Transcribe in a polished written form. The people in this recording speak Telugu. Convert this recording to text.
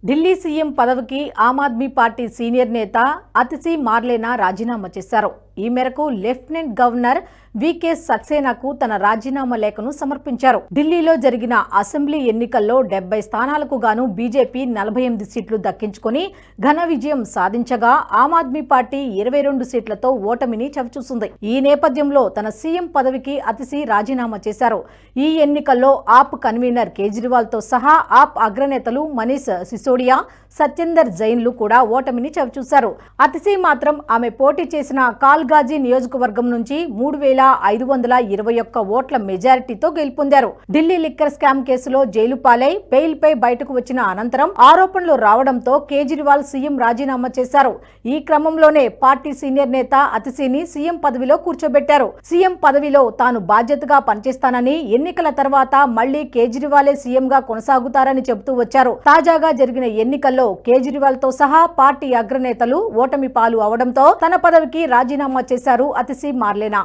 ఢిల్లీ సీఎం పదవికి ఆమ్ ఆద్మీ పార్టీ సీనియర్ నేత అతిశీ మార్లేనా రాజీనామా చేశారు. ఈ మేరకు లెఫ్టినెంట్ గవర్నర్ వికే సక్సేనాకు తన రాజీనామా లేఖను సమర్పించారు. ఢిల్లీలో జరిగిన అసెంబ్లీ ఎన్నికల్లో 70 స్థానాలకు గాను బీజేపీ 48 సీట్లు దక్కించుకుని ఘన విజయం సాధించగా ఆమ్ ఆద్మీ పార్టీ 22 సీట్లతో ఓటమిని చవిచూసింది. ఈ నేపథ్యంలో తన సీఎం పదవికి అతిశీ రాజీనామా చేశారు. ఈ ఎన్నికల్లో ఆప్ కన్వీనర్ కేజ్రీవాల్ తో సహా ఆప్ అగ్రనేతలు మనీష్ సిసోడియా, సత్యేందర్ జైన్లు కూడా ఓటమిని చవిచూశారు. అతిశీ మాత్రం ఆమె పోటీ చేసిన కాల్గాజీ నియోజకవర్గం నుంచి 3521 ఓట్ల మెజారిటీతో గెలుపొందారు. ఢిల్లీ లిక్కర్ స్కామ్ కేసులో జైలు పాలై బెయిల్పై బయటకు వచ్చిన అనంతరం ఆరోపణలు రావడంతో కేజ్రీవాల్ సీఎం రాజీనామా చేశారు. ఈ క్రమంలోనే పార్టీ సీనియర్ నేత అతిశీని సీఎం పదవిలో కూర్చోబెట్టారు. సీఎం పదవిలో తాను బాధ్యతగా పనిచేస్తానని, ఎన్నికల తర్వాత మళ్లీ కేజ్రీవాలే సీఎంగా కొనసాగుతారని చెబుతూ వచ్చారు. తాజాగా జరిగిన ఎన్నికల్లో కేజ్రీవాల్ తో సహా పార్టీ అగ్రనేతలు ఓటమి పాలు అవడంతో తన పదవికి రాజీనామా చేశారు అతిశీ మార్లేనా.